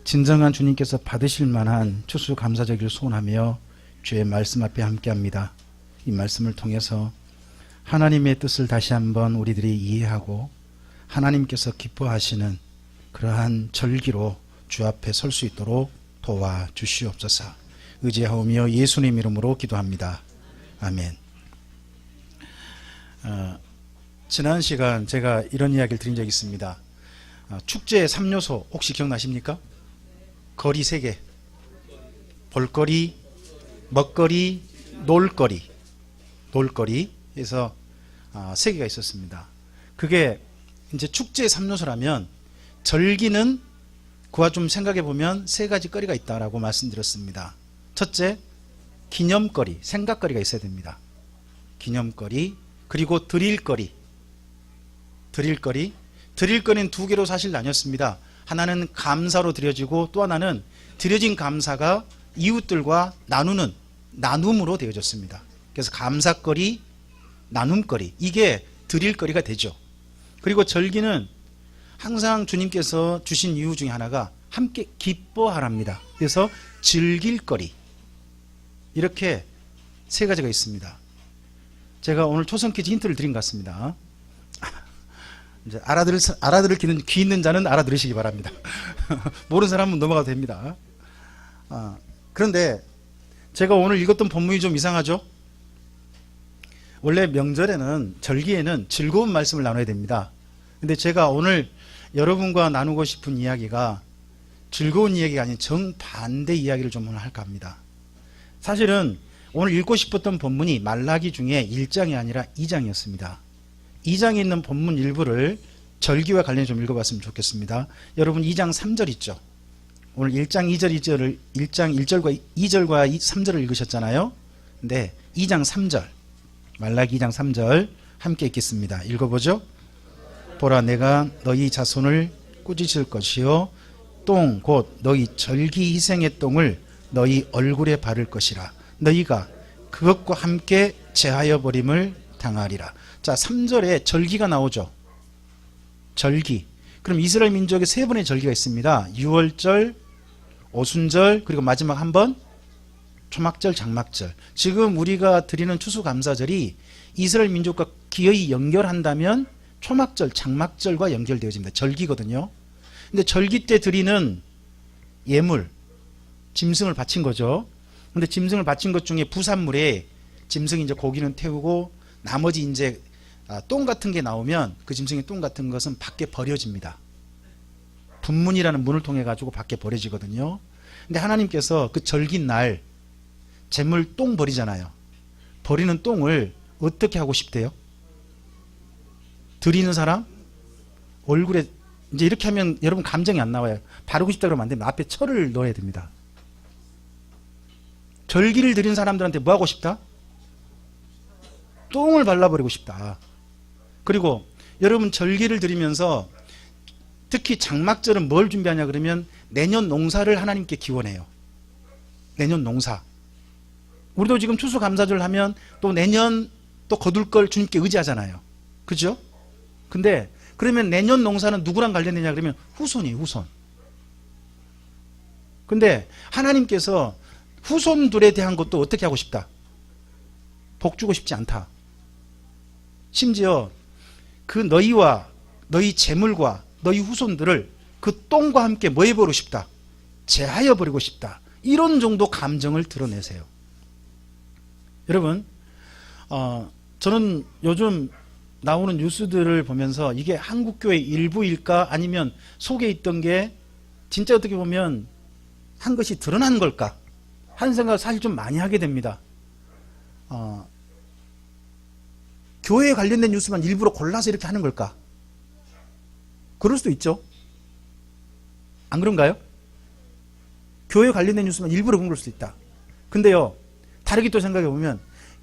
진정한 주님께서 받으실 만한 추수감사절기를 소원하며 주의 말씀 앞에 함께합니다. 이 말씀을 통해서 하나님의 뜻을 다시 한번 우리들이 이해하고 하나님께서 기뻐하시는 그러한 절기로 주 앞에 설 수 있도록 도와주시옵소서. 의지하오며 예수님 이름으로 기도합니다. 아멘. 지난 시간 제가 이런 이야기를 드린 적이 있습니다. 축제의 3요소 혹시 기억나십니까? 거리 3개. 볼거리, 먹거리, 놀거리. 놀거리에서 3개가 있었습니다. 그게 이제 축제의 3요소라면 절기는 그와 좀 생각해 보면 3가지 거리가 있다라고 말씀드렸습니다. 첫째, 기념거리, 생각거리가 있어야 됩니다. 기념거리, 그리고 드릴거리. 드릴거리는 2개로 사실 나뉘었습니다. 하나는 감사로 드려지고 또 하나는 드려진 감사가 이웃들과 나눔으로 되어졌습니다. 그래서 감사거리, 나눔거리, 이게 드릴거리가 되죠. 그리고 절기는 항상 주님께서 주신 이유 중에 하나가 함께 기뻐하랍니다. 그래서 즐길거리, 이렇게 3가지가 있습니다. 제가 오늘 초성 퀴즈 힌트를 드린 것 같습니다. 이제 알아들을 귀 있는 자는 알아들으시기 바랍니다. 모르는 사람은 넘어가도 됩니다. 그런데 제가 오늘 읽었던 본문이 좀 이상하죠? 원래 명절에는, 절기에는 즐거운 말씀을 나눠야 됩니다. 근데 제가 오늘 여러분과 나누고 싶은 이야기가 즐거운 이야기가 아닌 정반대 이야기를 좀 오늘 할까 합니다. 사실은 오늘 읽고 싶었던 본문이 말라기 중에 1장이 아니라 2장이었습니다. 2장에 있는 본문 일부를 절기와 관련해 좀 읽어봤으면 좋겠습니다. 여러분 2장 3절 있죠? 오늘 1장 1절과 2절과 3절을 읽으셨잖아요. 근데 2장 3절, 말라기 2장 3절 함께 읽겠습니다. 읽어보죠. 보라, 내가 너희 자손을 꾸짖을 것이요 똥 곧 너희 절기 희생의 똥을 너희 얼굴에 바를 것이라. 너희가 그것과 함께 제하여 버림을 당하리라. 자, 3절에 절기가 나오죠. 절기. 그럼 이스라엘 민족에 3번의 절기가 있습니다. 유월절, 오순절, 그리고 마지막 한 번 초막절, 장막절. 지금 우리가 드리는 추수감사절이 이스라엘 민족과 기어이 연결한다면 초막절, 장막절과 연결되어집니다. 절기거든요. 근데 절기 때 드리는 예물, 짐승을 바친 거죠. 근데 짐승을 바친 것 중에 부산물에 짐승이 이제 고기는 태우고 나머지 이제 똥 같은 게 나오면 그 짐승의 똥 같은 것은 밖에 버려집니다. 분문이라는 문을 통해 가지고 밖에 버려지거든요. 근데 하나님께서 그 절기 날 재물 똥 버리잖아요. 버리는 똥을 어떻게 하고 싶대요? 드리는 사람 얼굴에 이제 이렇게 하면 여러분 감정이 안 나와요. 바르고 싶다 그러면 안 됩니다. 앞에 철을 넣어야 됩니다. 절기를 드린 사람들한테 뭐 하고 싶다? 똥을 발라버리고 싶다. 그리고 여러분 절기를 드리면서 특히 장막절은 뭘 준비하냐 그러면 내년 농사를 하나님께 기원해요. 내년 농사. 우리도 지금 추수감사절 하면 또 내년 또 거둘 걸 주님께 의지하잖아요. 그죠? 근데 그러면 내년 농사는 누구랑 관련되냐 그러면 후손이에요. 후손. 근데 하나님께서 후손들에 대한 것도 어떻게 하고 싶다? 복 주고 싶지 않다. 심지어 그 너희와 너희 재물과 너희 후손들을 그 똥과 함께 뭐 해버리고 싶다? 제하여 버리고 싶다. 이런 정도 감정을 드러내세요. 여러분, 저는 요즘 나오는 뉴스들을 보면서 이게 한국교회 일부일까 아니면 속에 있던 게 진짜 어떻게 보면 한 것이 드러난 걸까 하는 생각을 사실 좀 많이 하게 됩니다. 교회에 관련된 뉴스만 일부러 골라서 이렇게 하는 걸까? 그럴 수도 있죠. 안 그런가요? 교회에 관련된 뉴스만 일부러 그런 걸 수도 있다. 근데요, 다르게 또 생각해 보면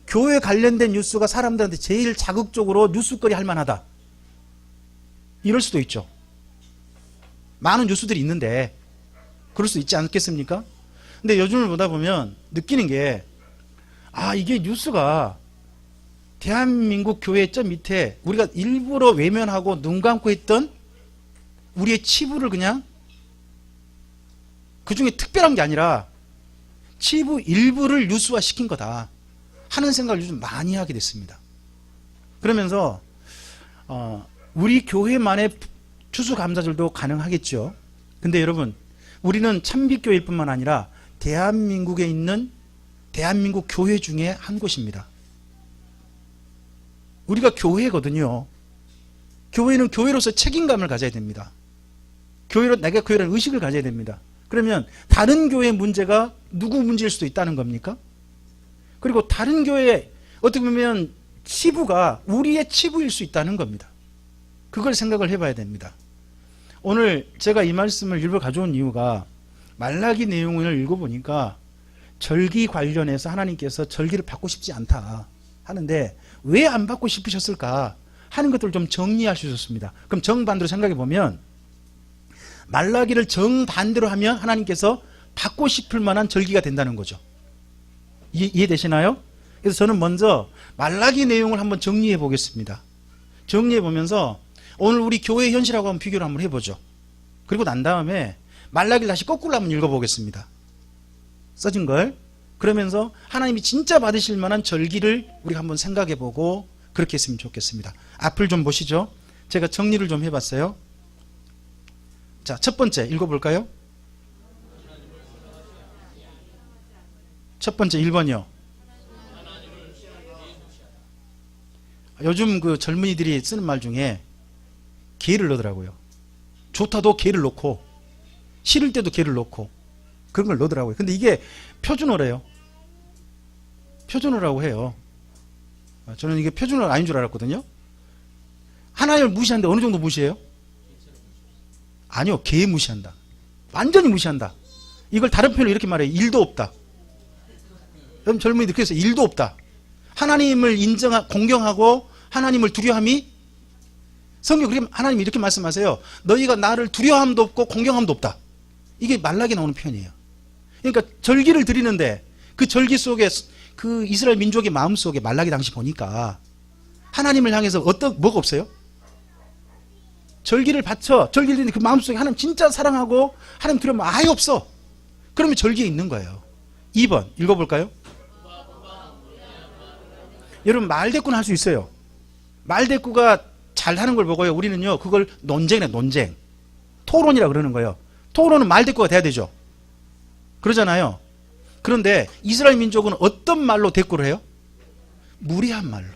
교회에 관련된 뉴스가 사람들한테 제일 자극적으로 뉴스거리 할 만하다. 이럴 수도 있죠. 많은 뉴스들이 있는데 그럴 수 있지 않겠습니까? 근데 요즘을 보다 보면 느끼는 게 이게 뉴스가 대한민국 교회 저 밑에 우리가 일부러 외면하고 눈 감고 있던 우리의 치부를 그냥 그 중에 특별한 게 아니라 치부 일부를 유수화시킨 거다 하는 생각을 요즘 많이 하게 됐습니다. 그러면서 우리 교회만의 추수감사절도 가능하겠죠. 근데 여러분, 우리는 참빛교회일 뿐만 아니라 대한민국에 있는 대한민국 교회 중에 한 곳입니다. 우리가 교회거든요. 교회는 교회로서 책임감을 가져야 됩니다. 내가 교회라는 의식을 가져야 됩니다. 그러면 다른 교회의 문제가 누구 문제일 수도 있다는 겁니까? 그리고 다른 교회 어떻게 보면 치부가 우리의 치부일 수 있다는 겁니다. 그걸 생각을 해봐야 됩니다. 오늘 제가 이 말씀을 일부 가져온 이유가 말라기 내용을 읽어보니까 절기 관련해서 하나님께서 절기를 받고 싶지 않다 하는데 왜 안 받고 싶으셨을까 하는 것들을 좀 정리할 수 있었습니다. 그럼 정반대로 생각해 보면 말라기를 정반대로 하면 하나님께서 받고 싶을 만한 절기가 된다는 거죠. 이해되시나요? 그래서 저는 먼저 말라기 내용을 한번 정리해 보겠습니다. 정리해 보면서 오늘 우리 교회 현실하고 한번 비교를 한번 해보죠. 그리고 난 다음에 말라기를 다시 거꾸로 한번 읽어보겠습니다. 써진 걸. 그러면서 하나님이 진짜 받으실 만한 절기를 우리가 한번 생각해 보고 그렇게 했으면 좋겠습니다. 앞을 좀 보시죠. 제가 정리를 좀 해봤어요. 자, 첫 번째 읽어볼까요? 첫 번째 1번이요. 요즘 그 젊은이들이 쓰는 말 중에 개를 넣더라고요. 좋다도 개를 넣고 싫을 때도 개를 넣고 그런 걸 넣더라고요. 근데 이게 표준어래요. 표준어라고 해요. 저는 이게 표준어가 아닌 줄 알았거든요. 하나님을 무시하는데 어느 정도 무시해요? 아니요, 개 무시한다. 완전히 무시한다. 이걸 다른 표현으로 이렇게 말해요. 일도 없다. 여러분 젊은이들 그래서 일도 없다. 하나님을 공경하고 하나님을 두려함이 성경 그럼 하나님이 이렇게 말씀하세요. 너희가 나를 두려움도 없고 공경함도 없다. 이게 말라기 나오는 표현이에요. 그러니까 절기를 드리는데 그 절기 속에 그 이스라엘 민족의 마음 속에 말라기 당시 보니까 하나님을 향해서 뭐가 없어요? 절기를 바쳐 절기를 드리는데 그 마음 속에 하나님 진짜 사랑하고 하나님 두려움 아예 없어. 그러면 절기에 있는 거예요. 2번 읽어볼까요? 여러분 말대꾸는 할 수 있어요. 말대꾸가 잘하는 걸 보고요. 우리는요 그걸 논쟁이래. 논쟁. 토론이라 그러는 거예요. 토론은 말대꾸가 돼야 되죠. 그러잖아요. 그런데 이스라엘 민족은 어떤 말로 대꾸를 해요? 무례한 말로.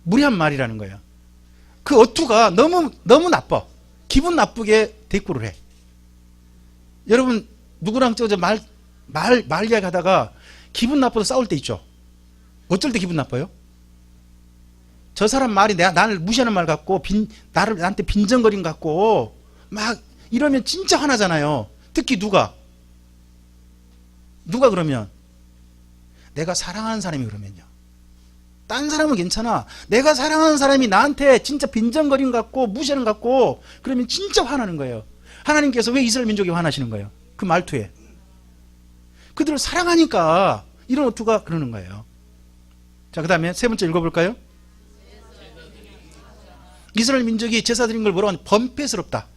무례한 말이라는 거예요. 그 어투가 너무 나빠. 기분 나쁘게 대꾸를 해. 여러분 누구랑 말 이야기하다가 기분 나빠서 싸울 때 있죠. 어쩔 때 기분 나빠요? 저 사람 말이 나를 무시하는 말 같고 나한테 빈정거림 같고 막 이러면 진짜 화나잖아요. 특히 누가 그러면 내가 사랑하는 사람이 그러면요. 딴 사람은 괜찮아. 내가 사랑하는 사람이 나한테 진짜 빈정거림 같고 무시하는 것 같고 그러면 진짜 화나는 거예요. 하나님께서 왜 이스라엘 민족이 화나시는 거예요? 그 말투에. 그들을 사랑하니까 이런 어투가 그러는 거예요. 자, 그 다음에 세 번째 읽어볼까요? 이스라엘 민족이 제사 드린 걸 뭐라고 하냐? 번패스럽다.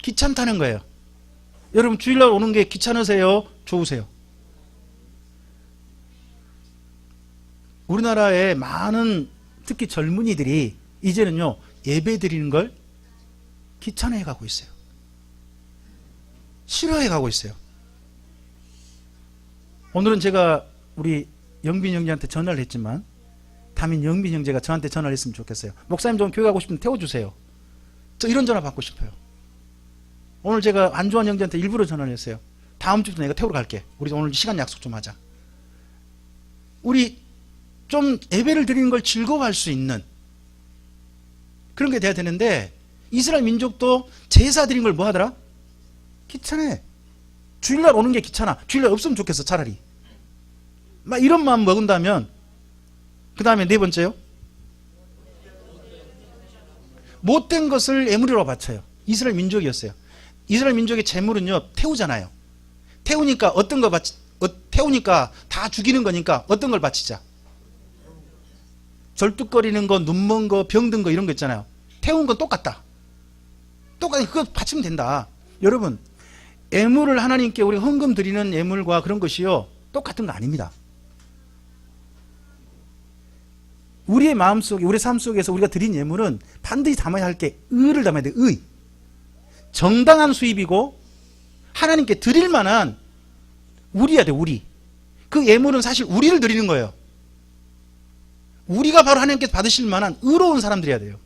귀찮다는 거예요. 여러분 주일날 오는 게 귀찮으세요? 좋으세요? 우리나라의 많은 특히 젊은이들이 이제는요 예배 드리는 걸 귀찮아해 가고 있어요. 싫어해 가고 있어요. 오늘은 제가 우리 영빈 형제한테 전화를 했지만 다음엔 영빈 형제가 저한테 전화를 했으면 좋겠어요. 목사님 좀 교회 가고 싶으면 태워주세요. 저 이런 전화 받고 싶어요. 오늘 제가 안주환 형제한테 일부러 전화를 했어요. 다음 주부터 내가 태우러 갈게. 우리 오늘 시간 약속 좀 하자. 우리 좀 예배를 드리는 걸 즐거워할 수 있는 그런 게 돼야 되는데 이스라엘 민족도 제사 드린 걸 뭐 하더라? 귀찮아. 주일날 오는 게 귀찮아. 주일날 없으면 좋겠어 차라리. 막 이런 마음 먹은다면 그 다음에 네 번째요. 못된 것을 예물이라고 바쳐요. 이스라엘 민족이었어요. 이스라엘 민족의 재물은요 태우잖아요. 태우니까 어떤 거 태우니까 다 죽이는 거니까 어떤 걸 바치자. 절뚝거리는 거, 눈먼 거, 병든 거 이런 거 있잖아요. 태운 건 똑같다. 그거 바치면 된다. 여러분 예물을 하나님께 우리 헌금 드리는 예물과 그런 것이요 똑같은 거 아닙니다. 우리의 마음속에 우리의 삶 속에서 우리가 드린 예물은 반드시 담아야 할 게 의를 담아야 돼. 의. 정당한 수입이고 하나님께 드릴 만한 우리야 돼. 우리. 그 예물은 사실 우리를 드리는 거예요. 우리가 바로 하나님께 받으실 만한 의로운 사람들이어야 돼요.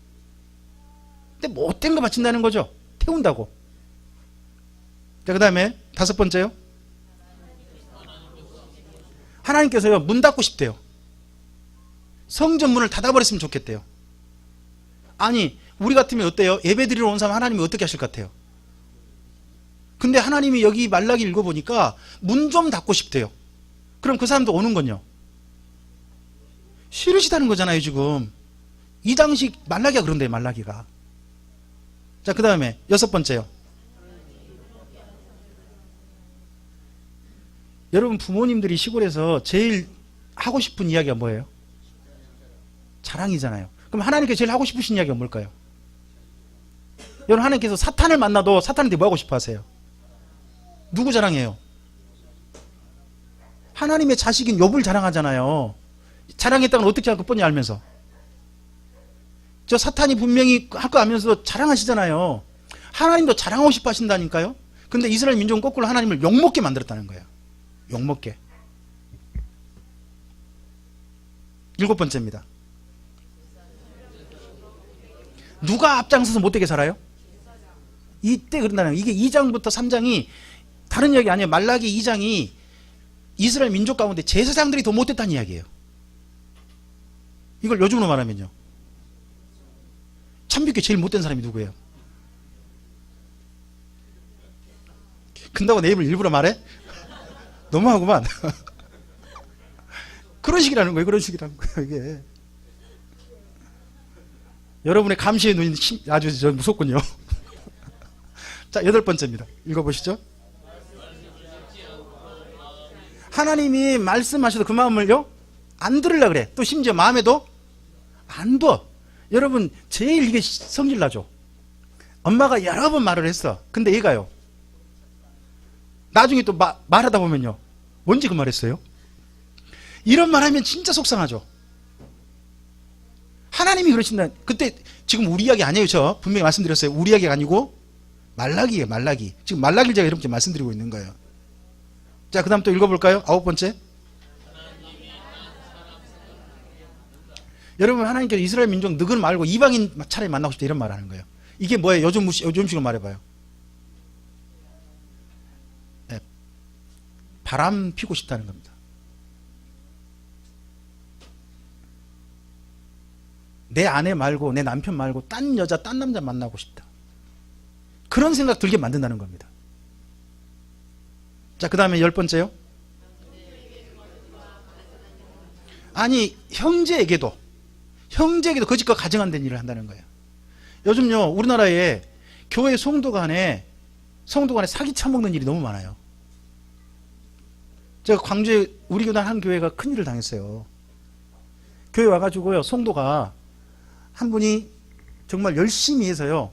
근데 못된 거 바친다는 거죠. 태운다고. 자, 그 다음에 5번째요. 하나님께서요 문 닫고 싶대요. 성전 문을 닫아버렸으면 좋겠대요. 아니 우리 같으면 어때요? 예배 드리러 온 사람 하나님이 어떻게 하실 것 같아요? 근데 하나님이 여기 말라기 읽어보니까 문 좀 닫고 싶대요. 그럼 그 사람도 오는 건요? 싫으시다는 거잖아요. 지금 이 당시 말라기가 그런데요. 말라기가. 자, 그 다음에 6번째요. 여러분 부모님들이 시골에서 제일 하고 싶은 이야기가 뭐예요? 자랑이잖아요. 그럼 하나님께 제일 하고 싶으신 이야기가 뭘까요? 여러분 하나님께서 사탄을 만나도 사탄한테 뭐 하고 싶어 하세요? 누구 자랑해요? 하나님의 자식인 욥을 자랑하잖아요. 자랑했다는 어떻게 할 것 뻔히 알면서. 저 사탄이 분명히 할 거 알면서도 자랑하시잖아요. 하나님도 자랑하고 싶어 하신다니까요. 근데 이스라엘 민족은 거꾸로 하나님을 욕먹게 만들었다는 거예요. 욕먹게. 7번째입니다. 누가 앞장서서 못되게 살아요? 이때 그런다는 거예요. 이게 2장부터 3장이 다른 이야기 아니에요. 말라기 2장이 이스라엘 민족 가운데 제사장들이 더 못됐다는 이야기예요. 이걸 요즘으로 말하면요. 참비교회 제일 못된 사람이 누구예요? 근다고 내 입을 일부러 말해? 너무하구만. 그런 식이라는 거예요. 그런 식이라는 거예요. 이게. 여러분의 감시의 눈이 아주 무섭군요. 자, 8번째입니다. 읽어보시죠. 하나님이 말씀하셔도 그 마음을요 안 들으려고 그래. 또 심지어 마음에도 안 둬. 여러분 제일 이게 성질나죠. 엄마가 여러 번 말을 했어. 근데 얘가요 나중에 또 말하다 보면요 뭔지 그 말했어요? 이런 말하면 진짜 속상하죠. 하나님이 그러신다. 그때 지금 우리 이야기 아니에요. 저 분명히 말씀드렸어요. 우리 이야기가 아니고 말라기예요. 말라기. 지금 말라기를 제가 이렇게 말씀드리고 있는 거예요. 자, 그 다음 또 읽어볼까요? 9번째. 여러분 하나님께서 이스라엘 민족 너희는 말고 이방인 차라리 만나고 싶다 이런 말을 하는 거예요. 이게 뭐예요? 요즘식으로 말해봐요. 네, 바람 피고 싶다는 겁니다. 내 아내 말고 내 남편 말고 딴 여자 딴 남자 만나고 싶다. 그런 생각 들게 만든다는 겁니다. 자, 그 다음에 10번째요. 아니 형제에게도 거짓과 가증 안 된 일을 한다는 거예요. 요즘요 우리나라에 교회 성도 간에 사기 쳐먹는 일이 너무 많아요. 제가 광주에 우리 교단 한 교회가 큰일을 당했어요. 교회 와가지고요 성도가 한 분이 정말 열심히 해서요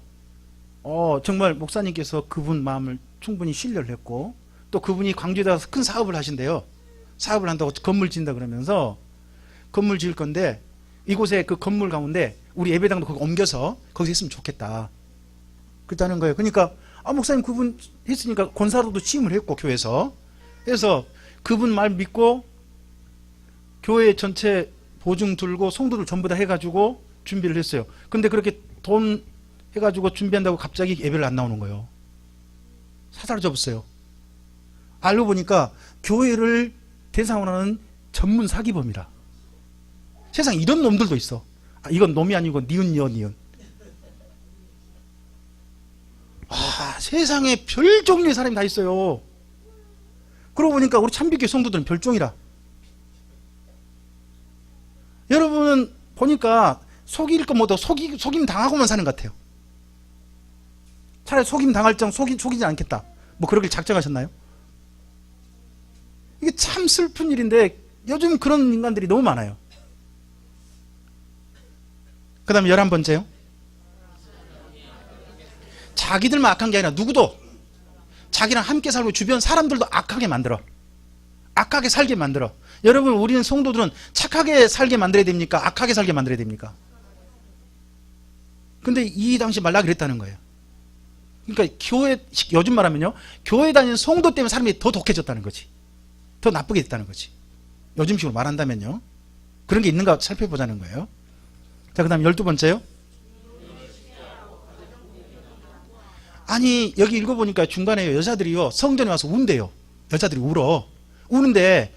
정말 목사님께서 그분 마음을 충분히 신뢰를 했고 또 그분이 광주에다 큰 사업을 하신대요. 사업을 한다고 건물 짓는다 그러면서 건물 지을 건데 이곳에 그 건물 가운데 우리 예배당도 거기 옮겨서 거기서 했으면 좋겠다 그랬다는 거예요. 그러니까 목사님 그분 했으니까 권사로도 취임을 했고 교회에서 그래서 그분 말 믿고 교회 전체 보증 들고 성도들 전부 다 해가지고 준비를 했어요. 근데 그렇게 돈 해가지고 준비한다고 갑자기 예배를 안 나오는 거예요. 사사로잡았어요. 알고 보니까 교회를 대상으로 하는 전문 사기범이라. 세상에 이런 놈들도 있어. 이건 놈이 아니고 니은. 세상에 별 종류의 사람이 다 있어요. 그러고 보니까 우리 참비교회 성도들은 별종이라. 여러분은 보니까 속일 것 뭐도 속임 당하고만 사는 것 같아요. 차라리 속임 당할 정 속이지 않겠다. 뭐 그러길 작정하셨나요? 이게 참 슬픈 일인데 요즘 그런 인간들이 너무 많아요. 그 다음에 11번째요. 자기들만 악한 게 아니라 누구도 자기랑 함께 살고 주변 사람들도 악하게 만들어. 악하게 살게 만들어. 여러분, 우리는 성도들은 착하게 살게 만들어야 됩니까? 악하게 살게 만들어야 됩니까? 근데 이 당시 말라기 그랬다는 거예요. 그러니까 교회, 요즘 말하면요, 교회 다니는 성도 때문에 사람이 더 독해졌다는 거지. 더 나쁘게 됐다는 거지. 요즘식으로 말한다면요. 그런 게 있는가 살펴보자는 거예요. 자, 그 다음 12번째요. 아니, 여기 읽어보니까 중간에 여자들이요, 성전에 와서 운대요. 여자들이 울어. 우는데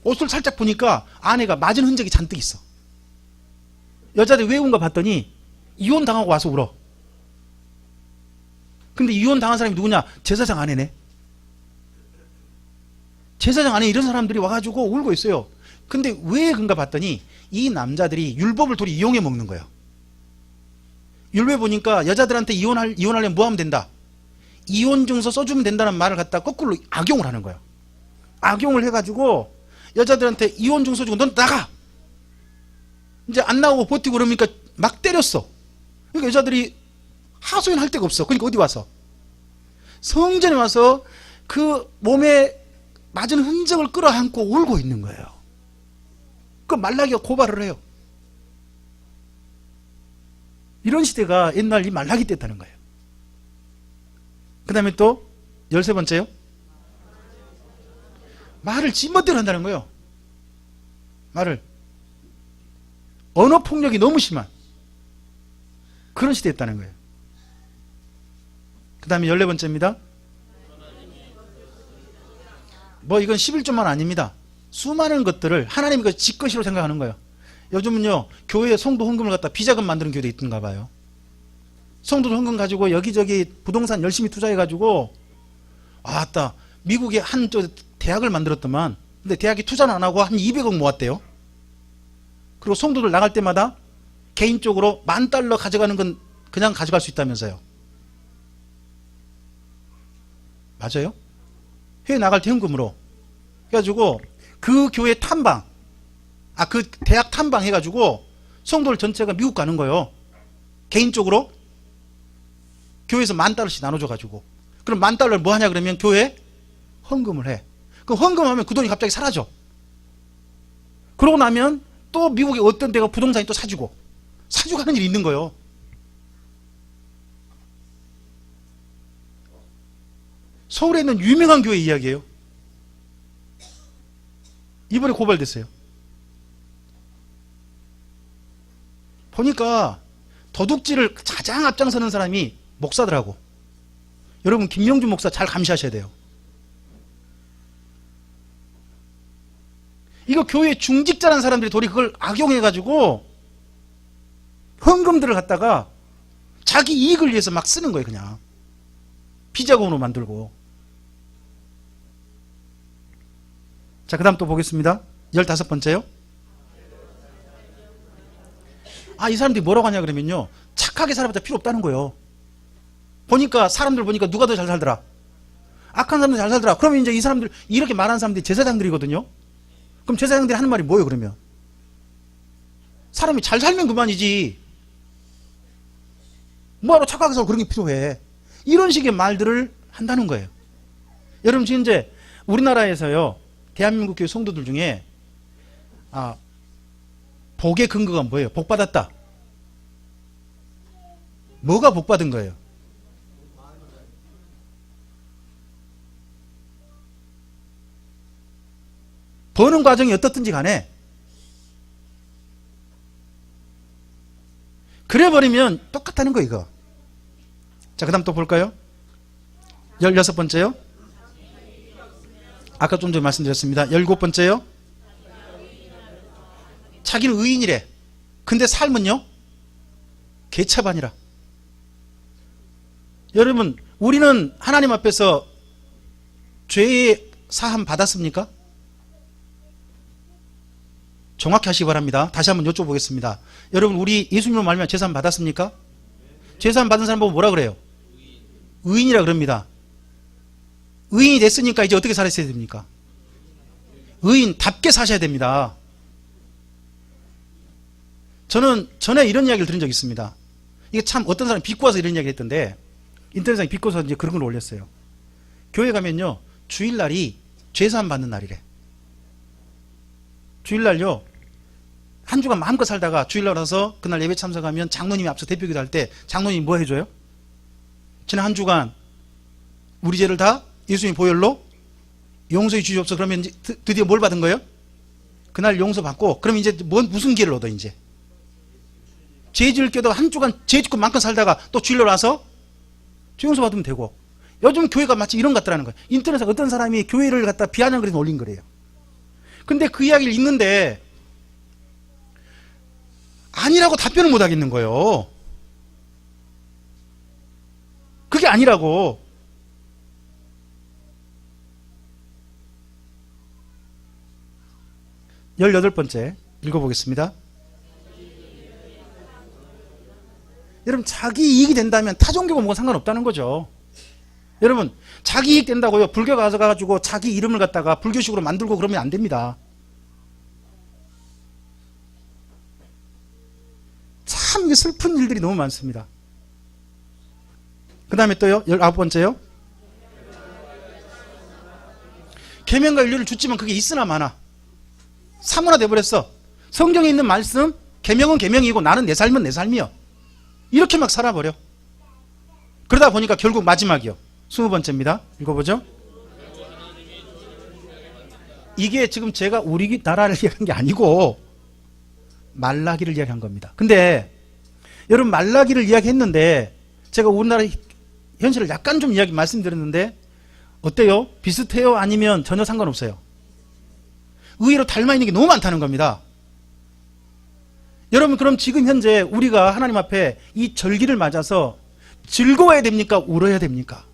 옷을 살짝 보니까 아내가 맞은 흔적이 잔뜩 있어. 여자들이 왜 운가 봤더니 이혼 당하고 와서 울어. 근데 이혼 당한 사람이 누구냐? 제사장 아내네. 제사장 안에 이런 사람들이 와가지고 울고 있어요. 근데 왜 그런가 봤더니 이 남자들이 율법을 도리 이용해 먹는 거예요. 율법에 보니까 여자들한테 이혼하려면 뭐 하면 된다? 이혼 증서 써주면 된다는 말을 갖다 거꾸로 악용을 하는 거예요. 악용을 해가지고 여자들한테 이혼 증서 주고 넌 나가! 이제 안 나오고 버티고 그러니까 막 때렸어. 그러니까 여자들이 하소연 할 데가 없어. 그러니까 어디 와서? 성전에 와서 그 몸에 맞은 흔적을 끌어안고 울고 있는 거예요. 그 말라기가 고발을 해요. 이런 시대가 옛날 이 말라기 때였다는 거예요. 그 다음에 또 13번째요. 말을 지멋대로 한다는 거예요. 말을. 언어폭력이 너무 심한 그런 시대였다는 거예요. 그 다음에 14번째입니다. 뭐 이건 11조만 아닙니다. 수많은 것들을 하나님이 그 지 것이로 생각하는 거예요. 요즘은요, 교회에 성도 헌금을 갖다 비자금 만드는 교회도 있던가 봐요. 성도들 헌금 가지고 여기저기 부동산 열심히 투자해가지고, 아따, 미국에 한 대학을 만들었더만, 근데 대학이 투자는 안 하고 한 200억 모았대요. 그리고 성도들 나갈 때마다 개인적으로 $10,000 가져가는 건 그냥 가져갈 수 있다면서요. 맞아요? 해외 나갈 때 현금으로. 그래가지고 그 교회 탐방, 그 대학 탐방 해가지고 성도들 전체가 미국 가는 거예요. 개인적으로 교회에서 $10,000씩 나눠줘가지고. 그럼 $10,000를 뭐 하냐 그러면 교회에 헌금을 해. 그 헌금하면 그 돈이 갑자기 사라져. 그러고 나면 또 미국의 어떤 데가 부동산이 또 사주고 하는 일이 있는 거예요. 서울에 있는 유명한 교회 이야기예요. 이번에 고발됐어요. 보니까 도둑질을 가장 앞장서는 사람이 목사들하고. 여러분, 김영준 목사 잘 감시하셔야 돼요. 이거 교회 중직자라는 사람들이 도리 그걸 악용해가지고 헌금들을 갖다가 자기 이익을 위해서 막 쓰는 거예요. 그냥 비자금으로 만들고. 자, 그 다음 또 보겠습니다. 15번째요. 이 사람들이 뭐라고 하냐 그러면요, 착하게 살아봤자 필요 없다는 거예요. 보니까 사람들 보니까 누가 더 잘 살더라? 악한 사람들 잘 살더라. 그러면 이제 이 사람들, 이렇게 말하는 사람들이 제사장들이거든요. 그럼 제사장들이 하는 말이 뭐예요 그러면? 사람이 잘 살면 그만이지 뭐하러 착하게 살고 그런 게 필요해. 이런 식의 말들을 한다는 거예요. 여러분, 지금 이제 우리나라에서요, 대한민국 교회 성도들 중에 복의 근거가 뭐예요? 복 받았다. 뭐가 복 받은 거예요? 버는 과정이 어떻든지 간에 그래버리면 똑같다는 거 이거. 자, 그 다음 또 볼까요? 16번째요. 아까 좀 전에 말씀드렸습니다. 17번째요. 자기는 의인이래. 근데 삶은요? 개차반이라. 여러분, 우리는 하나님 앞에서 죄의 사함 받았습니까? 정확히 하시기 바랍니다. 다시 한번 여쭤보겠습니다. 여러분, 우리 예수님으로 말미암아 죄사함 받았습니까? 죄사함 받은 사람 보고 뭐라 그래요? 의인이라 그럽니다. 의인이 됐으니까 이제 어떻게 살았어야 됩니까? 의인답게 사셔야 됩니다. 저는 전에 이런 이야기를 들은 적이 있습니다. 이게 참 어떤 사람이 비꼬아서 이런 이야기를 했던데, 인터넷상에 비꼬아서 이제 그런 걸 올렸어요. 교회 가면요, 주일날이 죄사함 받는 날이래. 주일날요, 한 주간 마음껏 살다가 주일날 와서 그날 예배 참석하면 장로님이 앞서 대표기도 할 때 장로님이 뭐 해줘요? 지난 한 주간 우리 죄를 다 예수님 보혈로 용서해 주시옵소서. 그러면 이제 드디어 뭘 받은 거예요? 그날 용서받고, 그럼 이제 무슨 기회를 얻어, 이제? 죄 지을 게도 한 주간 죄 짓고 마음껏 살다가 또 주일날 와서 죄 용서받으면 되고. 요즘 교회가 마치 이런 것 같더라는 거예요. 인터넷에 어떤 사람이 교회를 갖다 비아냥 그래서 올린 거래요. 근데 그 이야기를 읽는데 아니라고 답변을 못 하겠는 거예요. 그게 아니라고. 열여덟 번째 읽어보겠습니다. 여러분, 자기 이익이 된다면 타 종교가 뭐가 상관없다는 거죠. 여러분, 자기 이익 된다고요, 불교 가가지고 자기 이름을 갖다가 불교식으로 만들고 그러면 안 됩니다. 참 이게 슬픈 일들이 너무 많습니다. 그 다음에 또요, 19번째요. 계명과 윤리를 줬지만 그게 있으나 마나 사문화 돼버렸어. 성경에 있는 말씀, 계명은 계명이고 나는 내 삶은 내 삶이요. 이렇게 막 살아버려. 그러다 보니까 결국 마지막이요, 20번째입니다. 읽어보죠. 이게 지금 제가 우리나라를 이야기한 게 아니고 말라기를 이야기한 겁니다. 근데 여러분, 말라기를 이야기했는데 제가 우리나라 현실을 약간 좀 말씀드렸는데 어때요? 비슷해요? 아니면 전혀 상관없어요? 의외로 닮아있는 게 너무 많다는 겁니다. 여러분, 그럼 지금 현재 우리가 하나님 앞에 이 절기를 맞아서 즐거워야 됩니까? 울어야 됩니까?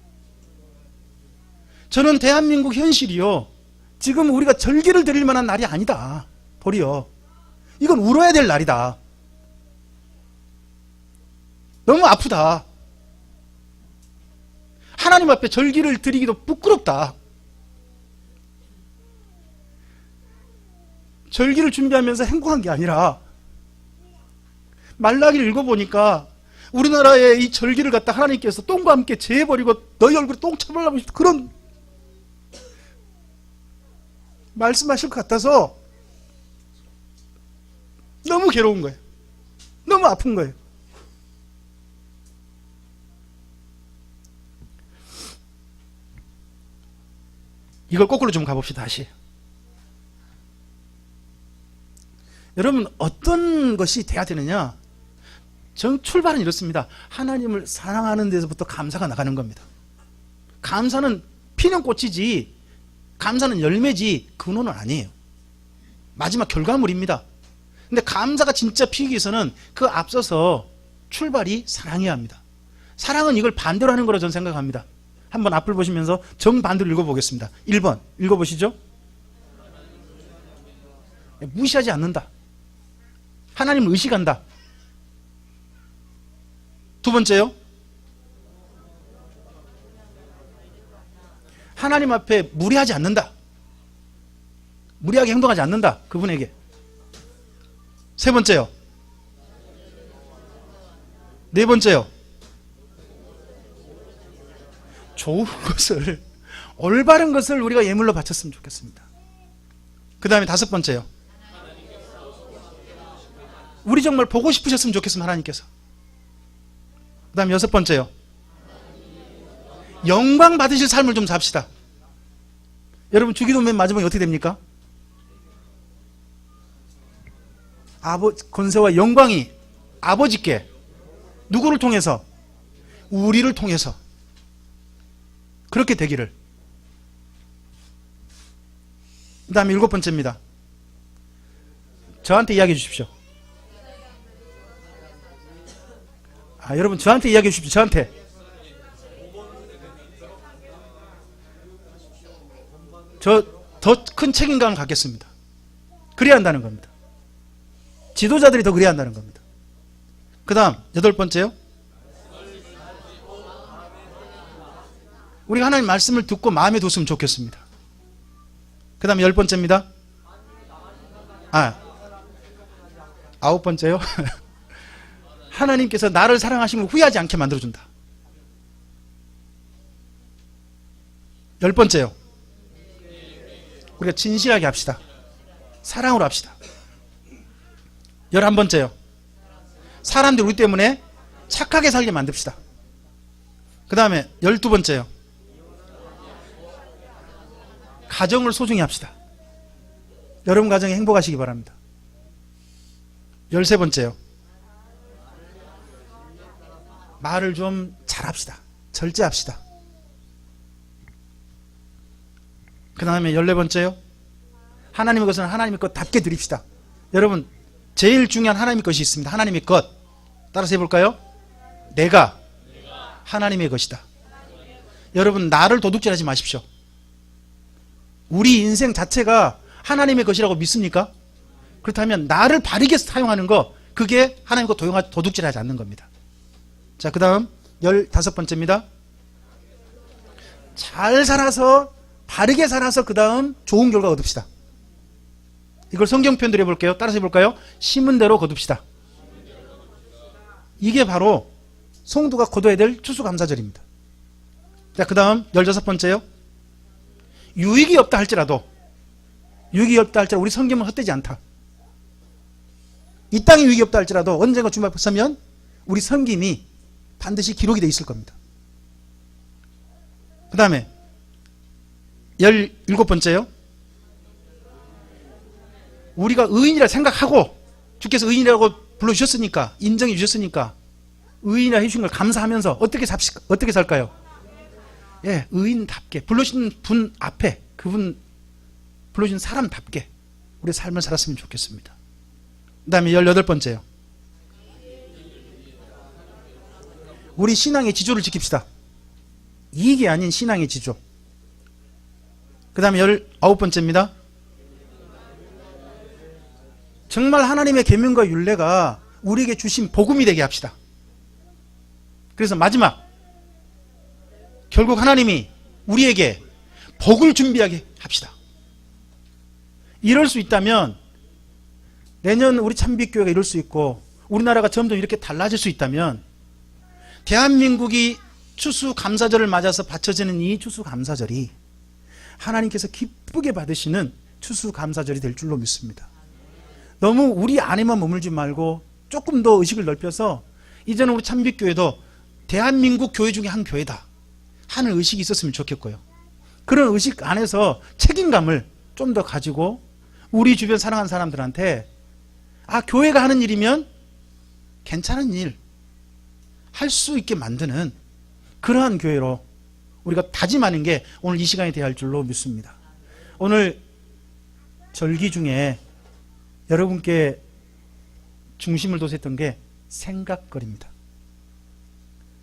저는 대한민국 현실이요, 지금 우리가 절기를 드릴 만한 날이 아니다. 도리어 이건 울어야 될 날이다. 너무 아프다. 하나님 앞에 절기를 드리기도 부끄럽다. 절기를 준비하면서 행복한 게 아니라 말라기를 읽어보니까 우리나라의 이 절기를 갖다 하나님께서 똥과 함께 재해버리고 너희 얼굴에 똥 쳐발라고 그런 말씀하실 것 같아서 너무 괴로운 거예요. 너무 아픈 거예요. 이걸 거꾸로 좀 가봅시다. 다시. 여러분, 어떤 것이 돼야 되느냐? 출발은 이렇습니다. 하나님을 사랑하는 데서부터 감사가 나가는 겁니다. 감사는 피는 꽃이지, 감사는 열매지 근원은 아니에요. 마지막 결과물입니다. 근데 감사가 진짜 피기 위해서는 그 앞서서 출발이 사랑해야 합니다. 사랑은 이걸 반대로 하는 거라고 저는 생각합니다. 한번 앞을 보시면서 정반대로 읽어보겠습니다. 1번 읽어보시죠. 무시하지 않는다. 하나님을 의식한다. 두 번째요, 하나님 앞에 무례하지 않는다. 무례하게 행동하지 않는다, 그분에게. 세 번째요, 네 번째요, 좋은 것을, 올바른 것을 우리가 예물로 바쳤으면 좋겠습니다. 그 다음에 다섯 번째요, 우리 정말 보고 싶으셨으면 좋겠습니다, 하나님께서. 그 다음에 여섯 번째요, 영광 받으실 삶을 좀 삽시다. 여러분, 주기도 맨 마지막에 어떻게 됩니까? 권세와 영광이 아버지께, 누구를 통해서? 우리를 통해서 그렇게 되기를. 그 다음에 일곱 번째입니다. 저한테 이야기해 주십시오. 여러분, 저한테 이야기해 주십시오. 저한테. 저 더 큰 책임감을 갖겠습니다. 그래야 한다는 겁니다. 지도자들이 더 그래야 한다는 겁니다. 그 다음 여덟 번째요, 우리가 하나님 말씀을 듣고 마음에 뒀으면 좋겠습니다. 그 다음 열 번째입니다. 아홉 번째요. 하나님께서 나를 사랑하신 걸 후회하지 않게 만들어준다. 10번째요. 우리가 진실하게 합시다. 사랑으로 합시다. 11번째요. 사람들이 우리 때문에 착하게 살게 만듭시다. 그 다음에 12번째요. 가정을 소중히 합시다. 여러분 가정이 행복하시기 바랍니다. 13번째요. 말을 좀 잘합시다. 절제합시다. 그 다음에 14번째요. 하나님의 것은 하나님의 것답게 드립시다. 여러분 제일 중요한 하나님의 것이 있습니다. 하나님의 것. 따라서 해볼까요? 내가 하나님의 것이다. 여러분 나를 도둑질하지 마십시오. 우리 인생 자체가 하나님의 것이라고 믿습니까? 그렇다면 나를 바르게 사용하는 거, 그게 하나님과 도둑질하지 않는 겁니다. 자, 그 다음 15번째입니다. 잘 살아서, 바르게 살아서 그 다음 좋은 결과 얻읍시다. 이걸 성경 표현대로 해볼게요. 따라서 해볼까요? 심은 대로 거둡시다. 이게 바로 성도가 거둬야 될 추수감사절입니다. 자, 그 다음 16번째요. 유익이 없다 할지라도 우리 섬김은 헛되지 않다. 이 땅에 유익이 없다 할지라도 언젠가 주님 앞에 서면 우리 섬김이 반드시 기록이 되어 있을 겁니다. 그 다음에 17번째요. 우리가 의인이라 생각하고 주께서 의인이라고 불러주셨으니까, 인정해 주셨으니까 의인이라 해주신 걸 감사하면서 어떻게 살까요? 예, 의인답게 불러주신 분 앞에, 그분 불러주신 사람답게 우리 삶을 살았으면 좋겠습니다. 그 다음에 18번째요. 우리 신앙의 지조를 지킵시다. 이익이 아닌 신앙의 지조. 그 다음에 19번째입니다. 정말 하나님의 계명과 율례가 우리에게 주신 복음이 되게 합시다. 그래서 마지막, 결국 하나님이 우리에게 복을 준비하게 합시다. 이럴 수 있다면 내년 우리 참빛교회가 이럴 수 있고 우리나라가 점점 이렇게 달라질 수 있다면 대한민국이 추수감사절을 맞아서 바쳐지는 이 추수감사절이 하나님께서 기쁘게 받으시는 추수감사절이 될 줄로 믿습니다. 너무 우리 안에만 머물지 말고 조금 더 의식을 넓혀서 이제는 우리 참빛교회도 대한민국 교회 중에 한 교회다 하는 의식이 있었으면 좋겠고요. 그런 의식 안에서 책임감을 좀 더 가지고 우리 주변 사랑하는 사람들한테 교회가 하는 일이면 괜찮은 일 할 수 있게 만드는 그러한 교회로 우리가 다짐하는 게 오늘 이 시간이 되어야 할 줄로 믿습니다. 오늘 절기 중에 여러분께 중심을 뒀었던 게 생각거리입니다.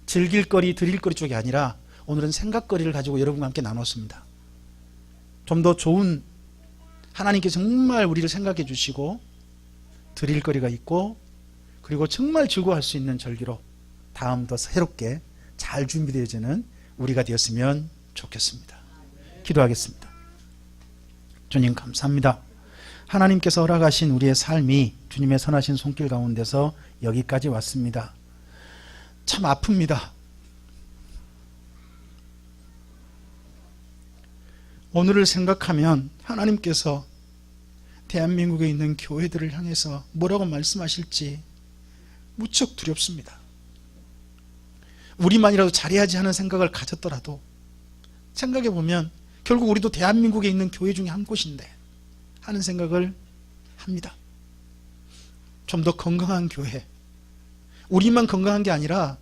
즐길 거리, 드릴 거리 쪽이 아니라 오늘은 생각거리를 가지고 여러분과 함께 나눴습니다. 좀 더 좋은, 하나님께 정말 우리를 생각해 주시고 드릴 거리가 있고 그리고 정말 즐거워할 수 있는 절기로 다음 더 새롭게 잘 준비되어지는 우리가 되었으면 좋겠습니다. 기도하겠습니다. 주님 감사합니다. 하나님께서 허락하신 우리의 삶이 주님의 선하신 손길 가운데서 여기까지 왔습니다. 참 아픕니다. 오늘을 생각하면 하나님께서 대한민국에 있는 교회들을 향해서 뭐라고 말씀하실지 무척 두렵습니다. 우리만이라도 잘해야지 하는 생각을 가졌더라도 생각해보면 결국 우리도 대한민국에 있는 교회 중에 한 곳인데 하는 생각을 합니다. 좀 더 건강한 교회, 우리만 건강한 게 아니라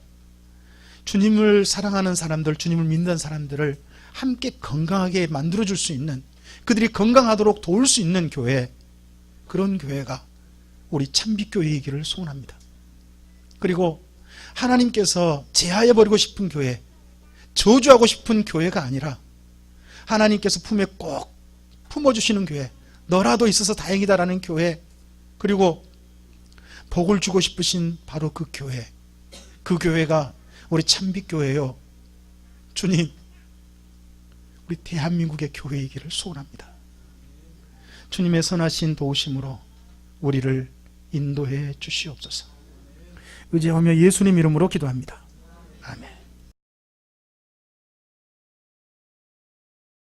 주님을 사랑하는 사람들, 주님을 믿는 사람들을 함께 건강하게 만들어줄 수 있는, 그들이 건강하도록 도울 수 있는 교회, 그런 교회가 우리 참빛교회이기를 소원합니다. 그리고 하나님께서 제하여버리고 싶은 교회, 저주하고 싶은 교회가 아니라 하나님께서 품에 꼭 품어주시는 교회, 너라도 있어서 다행이다라는 교회, 그리고 복을 주고 싶으신 바로 그 교회, 그 교회가 우리 참빛교회요. 주님, 우리 대한민국의 교회이기를 소원합니다. 주님의 선하신 도우심으로 우리를 인도해 주시옵소서. 의지하며 예수님 이름으로 기도합니다.